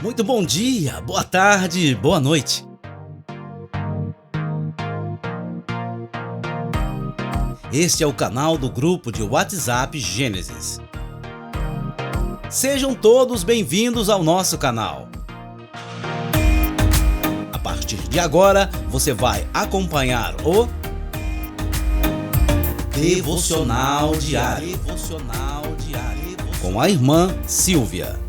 Muito bom dia, boa tarde, boa noite. Este é o canal do grupo de WhatsApp Gênesis. Sejam todos bem-vindos ao nosso canal. A partir de agora, você vai acompanhar o Devocional Diário com a irmã Silvia.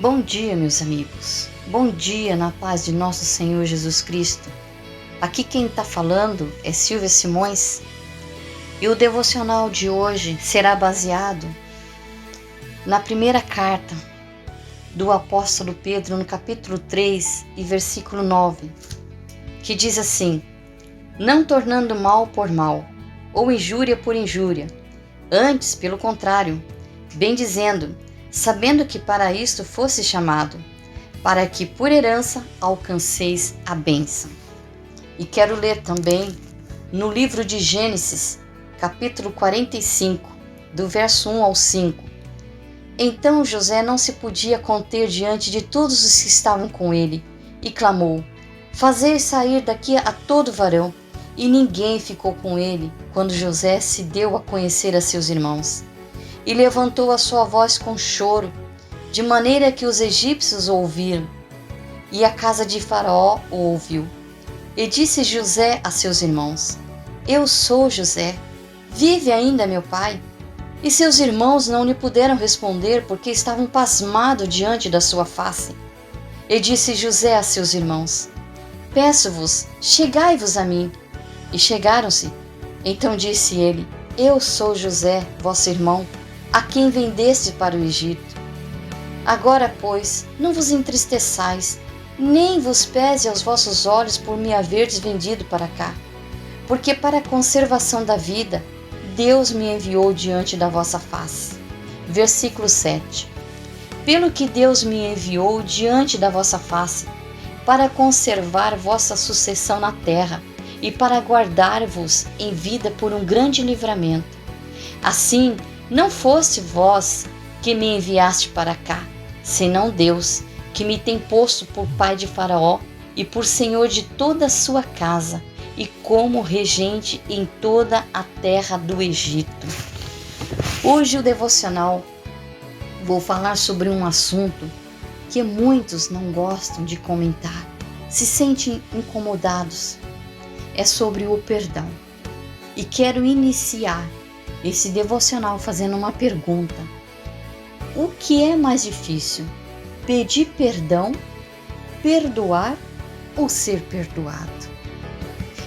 Bom dia, meus amigos. Bom dia na paz de nosso Senhor Jesus Cristo. Aqui quem está falando é Silvia Simões e o devocional de hoje será baseado na primeira carta do apóstolo Pedro, no capítulo 3 e versículo 9, que diz assim: não tornando mal por mal, ou injúria por injúria, antes, pelo contrário, bem dizendo, sabendo que para isto fosse chamado, para que por herança alcanceis a bênção. E quero ler também no livro de Gênesis, capítulo 45, do verso 1 ao 5. Então José não se podia conter diante de todos os que estavam com ele, e clamou: fazei sair daqui a todo varão. E ninguém ficou com ele, quando José se deu a conhecer a seus irmãos. E levantou a sua voz com choro, de maneira que os egípcios o ouviram, e a casa de Faraó o ouviu. E disse José a seus irmãos: eu sou José, vive ainda meu pai? E seus irmãos não lhe puderam responder, porque estavam pasmados diante da sua face. E disse José a seus irmãos: peço-vos, chegai-vos a mim. E chegaram-se. Então disse ele: eu sou José, vosso irmão, a quem vendeste para o Egito. Agora, pois, não vos entristeçais, nem vos pese aos vossos olhos por me haverdes vendido para cá, porque para a conservação da vida, Deus me enviou diante da vossa face. Versículo 7. Pelo que Deus me enviou diante da vossa face, para conservar vossa sucessão na terra, e para guardar-vos em vida por um grande livramento. Assim, não foste vós que me enviaste para cá, senão Deus, que me tem posto por pai de Faraó e por senhor de toda a sua casa, e como regente em toda a terra do Egito. Hoje o devocional vou falar sobre um assunto que muitos não gostam de comentar, se sentem incomodados. É sobre o perdão. E quero iniciar esse devocional fazendo uma pergunta: o que é mais difícil? Pedir perdão, perdoar ou ser perdoado?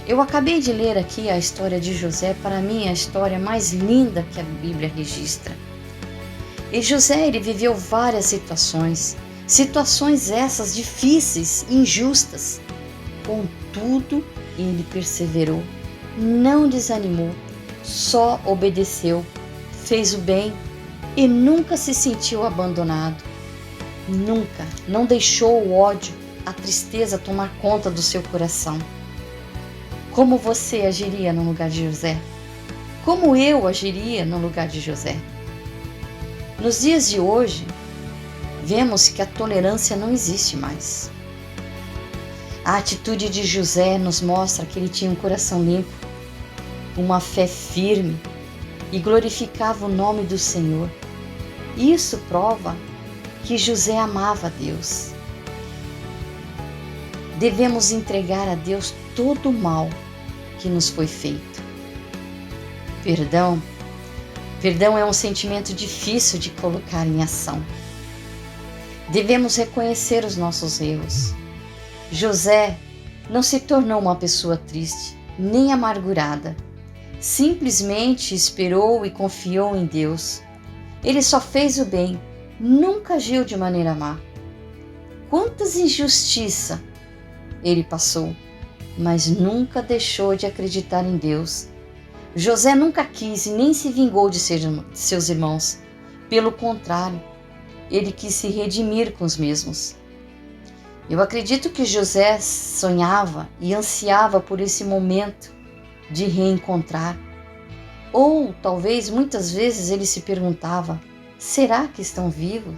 Eu acabei de ler aqui a história de José, para mim a história mais linda que a Bíblia registra. E José, ele viveu várias situações essas difíceis, injustas. Contudo, ele perseverou, não desanimou, só obedeceu, fez o bem e nunca se sentiu abandonado. Nunca, não deixou o ódio, a tristeza tomar conta do seu coração. Como você agiria no lugar de José? Como eu agiria no lugar de José? Nos dias de hoje, vemos que a tolerância não existe mais. A atitude de José nos mostra que ele tinha um coração limpo, uma fé firme e glorificava o nome do Senhor. Isso prova que José amava a Deus. Devemos entregar a Deus todo o mal que nos foi feito. Perdão é um sentimento difícil de colocar em ação. Devemos reconhecer os nossos erros. José não se tornou uma pessoa triste, nem amargurada. Simplesmente esperou e confiou em Deus. Ele só fez o bem, nunca agiu de maneira má. Quantas injustiças ele passou, mas nunca deixou de acreditar em Deus. José nunca quis e nem se vingou de seus irmãos. Pelo contrário, ele quis se redimir com os mesmos. Eu acredito que José sonhava e ansiava por esse momento de reencontrar. Ou talvez muitas vezes ele se perguntava: será que estão vivos?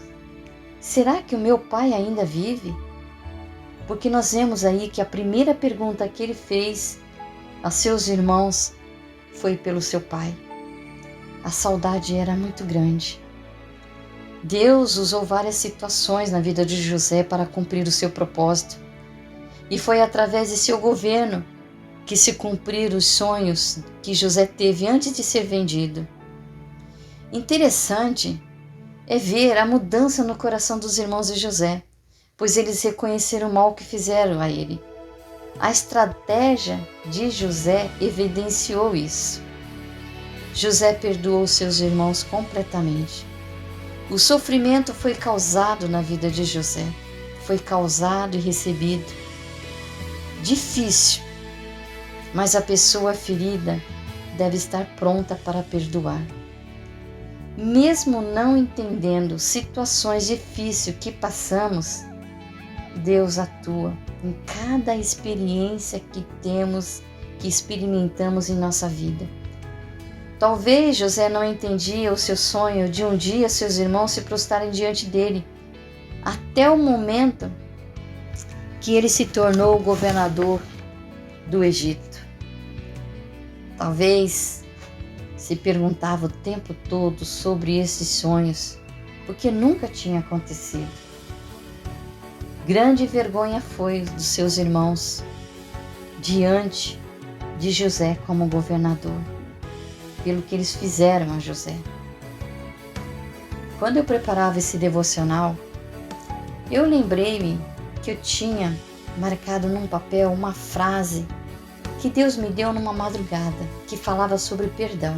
Será que o meu pai ainda vive? Porque nós vemos aí que a primeira pergunta que ele fez a seus irmãos foi pelo seu pai. A saudade era muito grande. Deus usou várias situações na vida de José para cumprir o seu propósito. E foi através de seu governo que se cumpriram os sonhos que José teve antes de ser vendido. Interessante é ver a mudança no coração dos irmãos de José, pois eles reconheceram o mal que fizeram a ele. A estratégia de José evidenciou isso. José perdoou seus irmãos completamente. O sofrimento foi causado na vida de José, foi causado e recebido. Difícil, mas a pessoa ferida deve estar pronta para perdoar. Mesmo não entendendo situações difíceis que passamos, Deus atua em cada experiência que temos, que experimentamos em nossa vida. Talvez José não entendia o seu sonho de um dia seus irmãos se prostrarem diante dele, até o momento que ele se tornou o governador do Egito. Talvez se perguntava o tempo todo sobre esses sonhos, porque nunca tinha acontecido. Grande vergonha foi dos seus irmãos diante de José como governador, pelo que eles fizeram a José. Quando eu preparava esse devocional, eu lembrei-me que eu tinha marcado num papel uma frase que Deus me deu numa madrugada, que falava sobre perdão.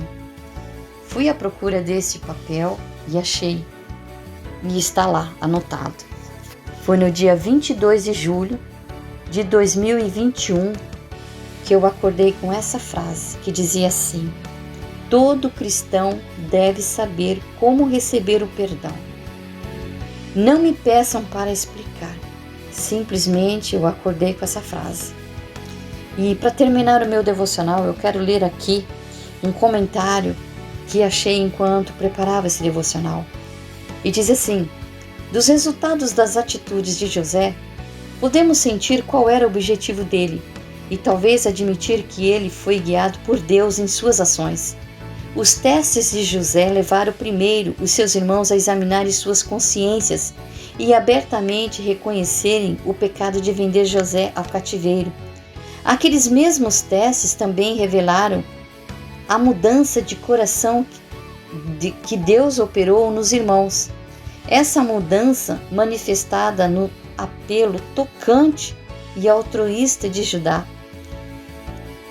Fui à procura desse papel e achei, e está lá, anotado. Foi no dia 22 de julho de 2021 que eu acordei com essa frase, que dizia assim: todo cristão deve saber como receber o perdão. Não me peçam para explicar, simplesmente eu acordei com essa frase. E para terminar o meu devocional, eu quero ler aqui um comentário que achei enquanto preparava esse devocional. E diz assim: dos resultados das atitudes de José, podemos sentir qual era o objetivo dele e talvez admitir que ele foi guiado por Deus em suas ações. Os testes de José levaram primeiro os seus irmãos a examinarem suas consciências e abertamente reconhecerem o pecado de vender José ao cativeiro. Aqueles mesmos testes também revelaram a mudança de coração que Deus operou nos irmãos. Essa mudança manifestada no apelo tocante e altruísta de Judá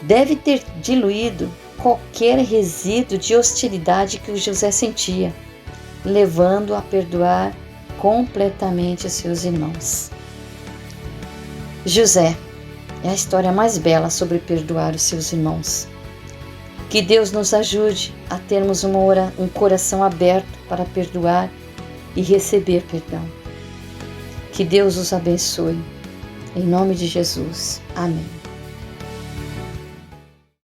deve ter diluído qualquer resíduo de hostilidade que o José sentia, levando-o a perdoar completamente os seus irmãos. José é a história mais bela sobre perdoar os seus irmãos. Que Deus nos ajude a termos um coração aberto para perdoar e receber perdão. Que Deus os abençoe. Em nome de Jesus. Amém.